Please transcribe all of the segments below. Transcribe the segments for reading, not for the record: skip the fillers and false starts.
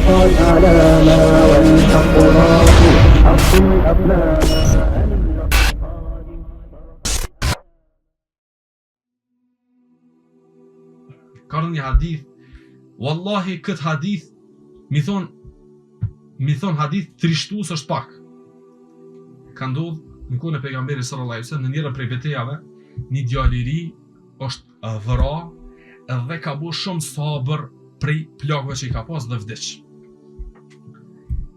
قد أعلانا والحق راقي حق أبنانا. Ka një hadith, wallahi kët hadith, mi thon hadith trishtues është pak. Ka ndodh në kohën e pejgamberit sallallahu alaihi wasallam, në njëra prej betejave, një djalë i ri është vëra dhe ka bu shumë sabër prej plagëve që i ka pas dhe vdiq.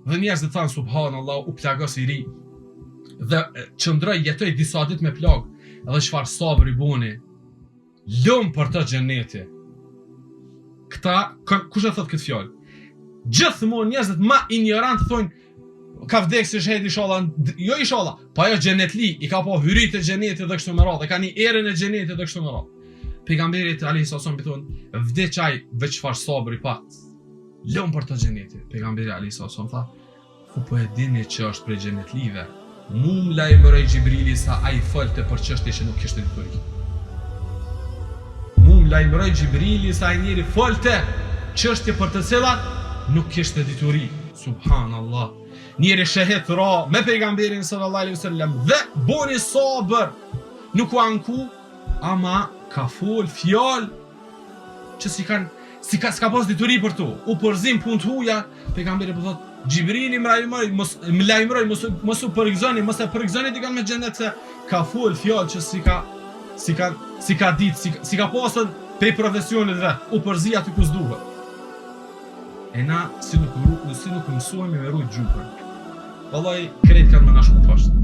Dhe njerëzit thanë subhanallahu, u plagos i ri. Dhe qëndroj, jetoj disa ditë me plagë, edhe çfarë sabër i buni. Lëm për të xheneti. Këta, kush e thot këtë fjalë? Gjithmonë njerëzit ma ignorant thonë ka vdek si shëhet inshallah, jo inshallah, po ajo xhenetli i ka pa hyrit e xhenetit dhe kështu me radhë, ka një erën e xhenetit dhe kështu me radhë. Pejgamberit alayhis salam i thonë, vdiq ai veç çfarë sabri pat. Lëm për të xhenetit. Pejgamberi alayhis salam tha, po e dini që është prej xhenetlive. Mu lajmëroi Xhibrili sa ai folte për çështje që nuk kishte dituri. Lajmëroi Xhibrili sa ai njeri folte çështje për të cilat nuk kishte dituri. Subhanallah. Njeri shehet ra me pejgamberin sallallahu alaihi wasallam dhe boni sabër. Nuk u anku, ama ka fol fjalë që s'ka pas dituri për to. U përzim punë të huaja, pejgamberi po thot Xhibrili më lajmëroi mos u përgëzoni, mos e përgëzoni ti kanë me xhenet se ka fol fjalë që si ka ditë, si ka pasën pej profesionit dhe u përzi aty ku s'duhet. E na si nuk mësuemi me rujt gjuhën. Vallai krejt kanë më na shku poshtë.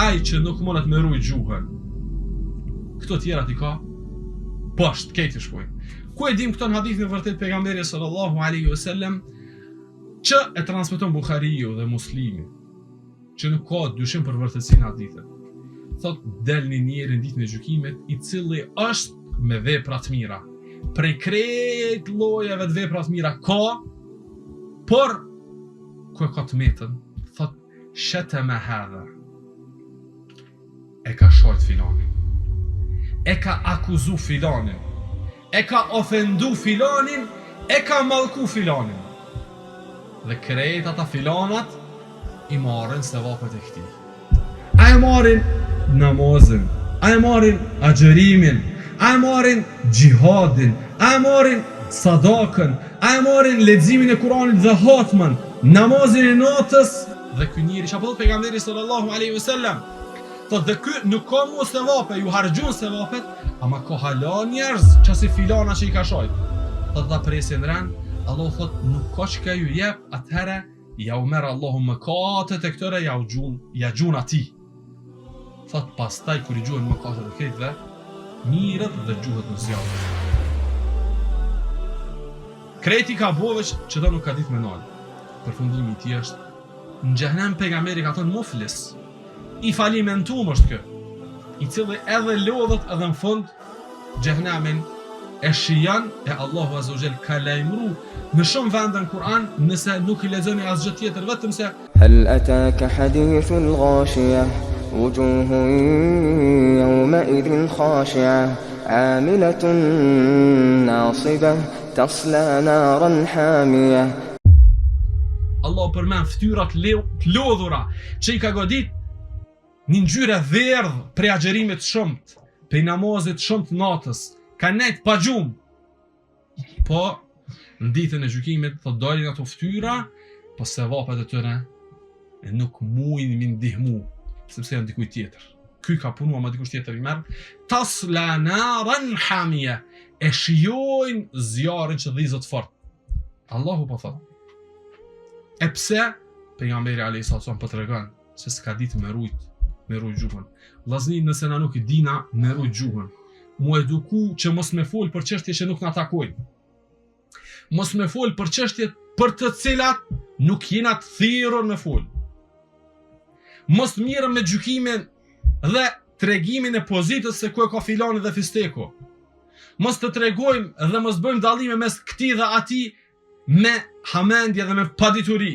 Ai që nuk mundet me rujt gjuhën, këto tjerat i ka poshtë, kejt i shkojnë. Ku e dim këto në hadithin e vërtet pejgamberi sallallahu alaihi wasallam që e transmeton Buhariu dhe Muslimi, që nuk ka dyshim për vërtetësinë e hadithit. Thot del një njeri në ditën e gjykimit i cili është me vepra të mira. Prej krejt llojeve të vepra të mira ka, por ku e ka të metën, thot shatama hadha. E ka shojt filanin. E ka akuzu filanin. E ka ofendu filanin, e ka mallku filanin. Dhe krejt ata filanat i marrin sevapet e këtij. A e marrin namazin, a e marrin agjërimin, a e marrin gjihadin, a e marrin sadakën, a e marrin leximin e Kuranit dhe hatmën, namazin e natës. Dhe ky njeri çfarë thotë pejgamberi sallallahu alaihi wasallam? Thotë dhe ky nuk ka mu sevape, ju harxhon sevapet, ama ka hala njerëz që si filana që i ka shojt. Thotë ta presin ran, Allah thotë nuk ka që ka ju jep, atëherë ja u merë Allahu mëkatet e këtëre ja gjun ati. Thot pastaj kur i gjuhen mëkatet e këtëve, mirët dhe gjuhet në zjarë. Kreti ka boveq që ta nuk ka dit me nalë. Përfundimi ti është, në xhehenem pejgamberi ka thënë muflis, i falimentum është kë, i cili edhe lodhët edhe në fund, xhehenemin e shijan e Allahu Azza wa Jall ka lajmëru në shumë vende në Kur'an, nëse nuk i lexoni asgjë tjetër vetëm se هل أتاك حديث الغاشية وجوه يومئذ خاشعة عاملة ناصبة تصلى نارا حامية. Allah përmend fytyrat lodhura që i ka godit një ngjyrë verdh prej agjerimit shumt, prej namazit shumt natës, ka nejt pa gjumë. Po, në ditën e gjykimit, thot dalin ato fytyra, po sevapet e tyre nuk mujnë mi ndihmu, sepse janë dikuj tjetër. Ky ka punu, ama dikush tjetër i merr. Tasla naran hamia, e shijojnë zjarin që dhizët fort. Allahu po thot. E pse? Pejgamberi alayhis salam po tregon se s'ka ditë me rujt gjuhën. Vllazni, nëse na nuk i dina me rujt gjuhën, mu eduku që mos me fol për çështje që nuk na takojnë. Mos me fol për çështje për të cilat nuk jena të thirrur me fol. Mos mirë me gjykimin dhe tregimin e pozitës se ku e ka filani dhe fisteku. Mos të tregojmë dhe mos bëjmë dallime mes këtij dhe atij me hamendje dhe me padituri.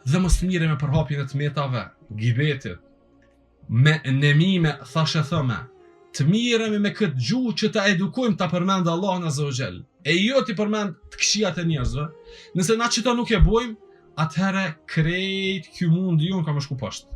Dhe mos mirë me përhapjen e të metave, gibetit, me nemime, thashethëme, të miremi me këtë gjuhë që ta edukojmë ta përmendë Allahun Azza wa Jall. E jo ti përmend të këqijat e njerëzve. Nëse na çito nuk e bojmë, atëherë krejt ky mundi jon ka më shku poshtë.